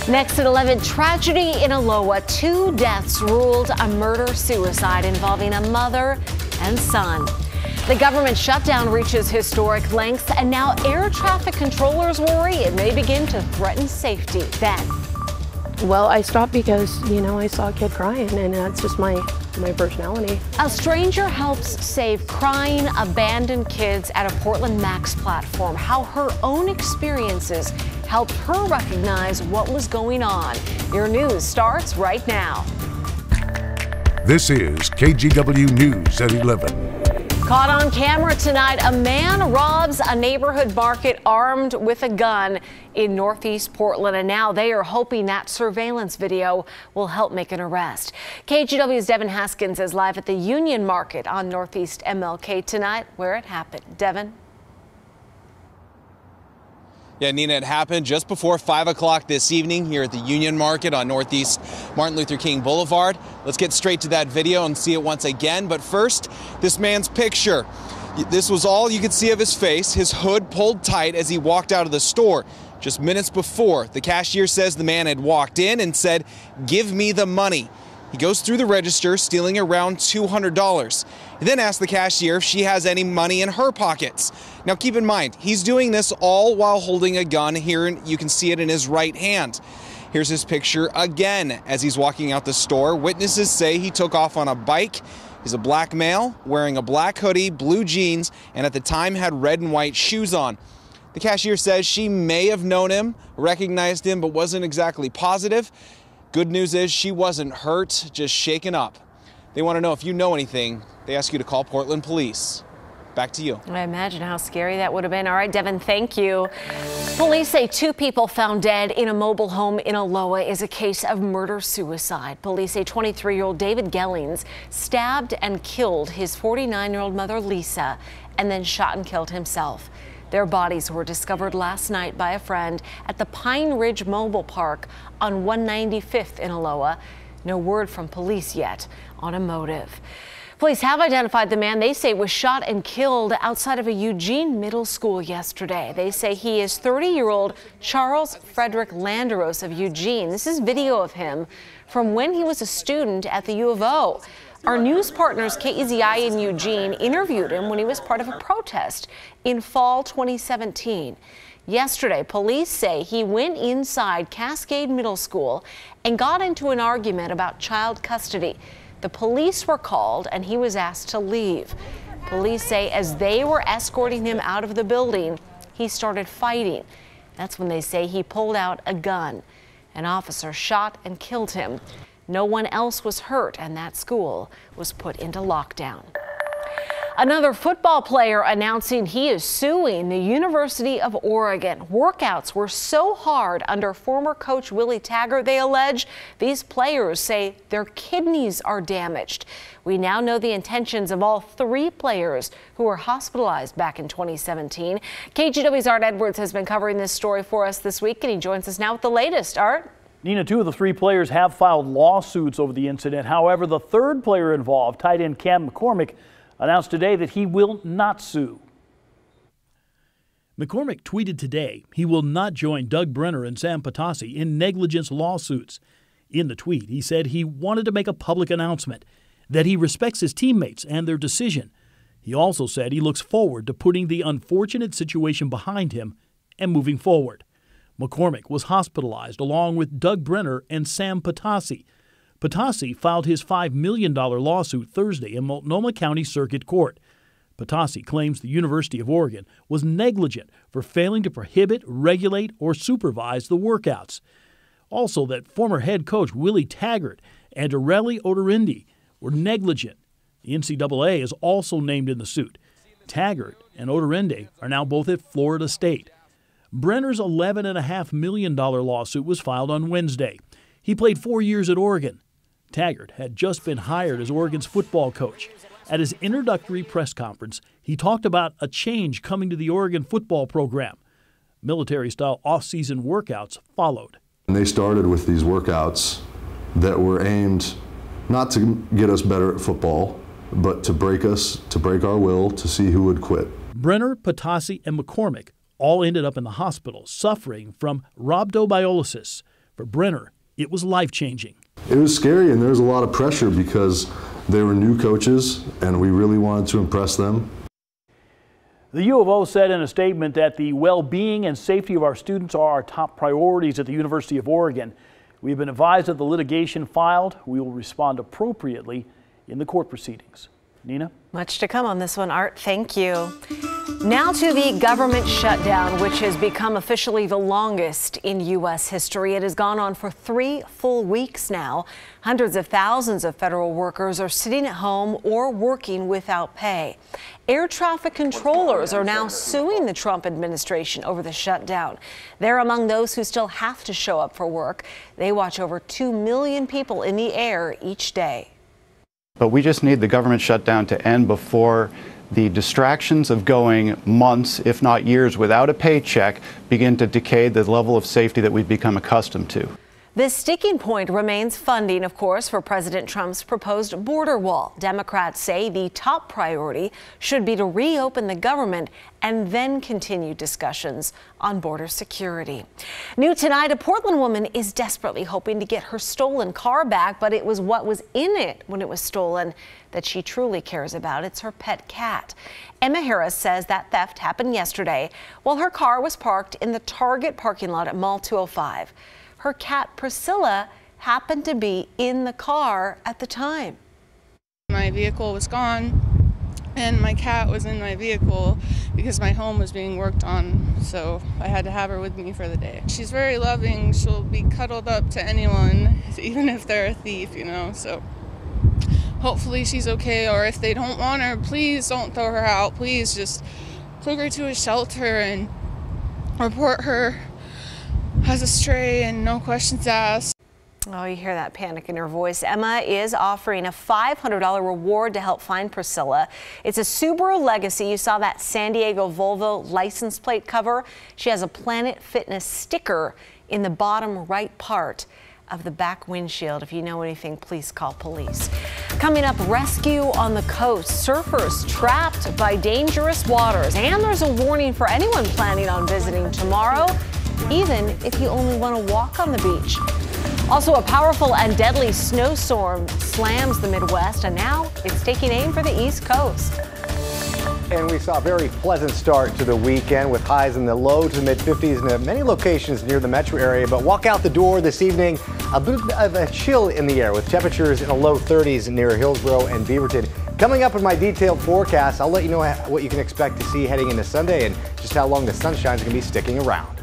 Next at 11, tragedy in Aloha. 2 deaths ruled a murder-suicide involving a mother and son. The government shutdown reaches historic lengths, and now air traffic controllers worry it may begin to threaten safety. Then, well, I stopped because, I saw a kid crying, and that's just my personality. A stranger helps save crying, abandoned kids at a Portland Max platform. How her own experiences helped her recognize what was going on. Your news starts right now. This is KGW News at 11. Caught on camera tonight, a man robs a neighborhood market armed with a gun in Northeast Portland, and now they are hoping that surveillance video will help make an arrest. KGW's Devin Haskins is live at the Union Market on Northeast MLK tonight, where it happened. Devin? Yeah, Nina, it happened just before 5 o'clock this evening here at the Union Market on Northeast Martin Luther King Boulevard. Let's get straight to that video and see it once again. But first, this man's picture. This was all you could see of his face, his hood pulled tight as he walked out of the store. Just minutes before, the cashier says the man had walked in and said, "Give me the money." He goes through the register, stealing around $200. He then asks the cashier if she has any money in her pockets. Now keep in mind, he's doing this all while holding a gun here, and you can see it in his right hand. Here's his picture again as he's walking out the store. Witnesses say he took off on a bike. He's a black male, wearing a black hoodie, blue jeans, and at the time had red and white shoes on. The cashier says she may have known him, recognized him, but wasn't exactly positive. Good news is she wasn't hurt, just shaken up. They want to know if you know anything. They ask you to call Portland Police. Back to you. I imagine how scary that would have been. All right, Devin, thank you. Police say 2 people found dead in a mobile home in Aloha is a case of murder-suicide. Police say 23-year-old David Gellings stabbed and killed his 49-year-old mother, Lisa, and then shot and killed himself. Their bodies were discovered last night by a friend at the Pine Ridge Mobile Park on 195th in Aloha. No word from police yet on a motive. Police have identified the man they say was shot and killed outside of a Eugene middle school yesterday. They say he is 30-year-old Charles Frederick Landeros of Eugene. This is video of him from when he was a student at the U of O. Our news partners KEZI in Eugene interviewed him when he was part of a protest in fall 2017. Yesterday, police say he went inside Cascade Middle School and got into an argument about child custody. The police were called and he was asked to leave. Police say as they were escorting him out of the building, he started fighting. That's when they say he pulled out a gun. An officer shot and killed him. No one else was hurt, and that school was put into lockdown. Another football player announcing he is suing the University of Oregon. Workouts were so hard under former coach Willie Taggart, they allege. These players say their kidneys are damaged. We now know the intentions of all 3 players who were hospitalized back in 2017. KGW's Art Edwards has been covering this story for us this week, and he joins us now with the latest. Art? Nina, 2 of the 3 players have filed lawsuits over the incident. However, the 3rd player involved, tight end Cam McCormick, announced today that he will not sue. McCormick tweeted today he will not join Doug Brenner and Sam Patassi in negligence lawsuits. In the tweet, he said he wanted to make a public announcement that he respects his teammates and their decision. He also said he looks forward to putting the unfortunate situation behind him and moving forward. McCormick was hospitalized along with Doug Brenner and Sam Patassi. Patassi filed his $5 million lawsuit Thursday in Multnomah County Circuit Court. Patassi claims the University of Oregon was negligent for failing to prohibit, regulate, or supervise the workouts. Also, that former head coach Willie Taggart and Areli Oderinde were negligent. The NCAA is also named in the suit. Taggart and Oderinde are now both at Florida State. Brenner's $11.5 million lawsuit was filed on Wednesday. He played 4 years at Oregon. Taggart had just been hired as Oregon's football coach. At his introductory press conference, he talked about a change coming to the Oregon football program. Military-style off-season workouts followed. They started with these workouts that were aimed not to get us better at football, but to break us, to break our will, to see who would quit. Brenner, Patassi, and McCormick all ended up in the hospital suffering from rhabdomyolysis. For Brenner, it was life-changing. It was scary, and there was a lot of pressure because they were new coaches and we really wanted to impress them. The U of O said in a statement that the well-being and safety of our students are our top priorities at the University of Oregon. We've been advised of the litigation filed. We will respond appropriately in the court proceedings. Nina? Much to come on this one, Art. Thank you. Now to the government shutdown, which has become officially the longest in U.S. history. It has gone on for 3 full weeks now. Hundreds of thousands of federal workers are sitting at home or working without pay. Air traffic controllers are now suing the Trump administration over the shutdown. They're among those who still have to show up for work. They watch over 2 million people in the air each day. But we just need the government shutdown to end before the distractions of going months, if not years, without a paycheck begin to decay the level of safety that we've become accustomed to. The sticking point remains funding, of course, for President Trump's proposed border wall. Democrats say the top priority should be to reopen the government and then continue discussions on border security. New tonight, a Portland woman is desperately hoping to get her stolen car back, but it was what was in it when it was stolen that she truly cares about. It's her pet cat. Emma Harris says that theft happened yesterday while her car was parked in the Target parking lot at Mall 205. Her cat Priscilla happened to be in the car at the time. My vehicle was gone and my cat was in my vehicle because my home was being worked on, so I had to have her with me for the day. She's very loving. She'll be cuddled up to anyone, even if they're a thief, you know, so hopefully she's okay. Or if they don't want her, please don't throw her out. Please just take her to a shelter and report her as a stray and no questions asked. Oh, you hear that panic in her voice. Emma is offering a $500 reward to help find Priscilla. It's a Subaru Legacy. You saw that San Diego Volvo license plate cover. She has a Planet Fitness sticker in the bottom right part of the back windshield. If you know anything, please call police. Coming up, rescue on the coast. Surfers trapped by dangerous waters. And there's a warning for anyone planning on visiting tomorrow, even if you only want to walk on the beach. Also, a powerful and deadly snowstorm slams the Midwest, and now it's taking aim for the East Coast. And we saw a very pleasant start to the weekend with highs in the low to the mid-50s in many locations near the metro area. But walk out the door this evening, a bit of a chill in the air with temperatures in the low 30s near Hillsborough and Beaverton. Coming up in my detailed forecast, I'll let you know what you can expect to see heading into Sunday and just how long the sunshine is going to be sticking around.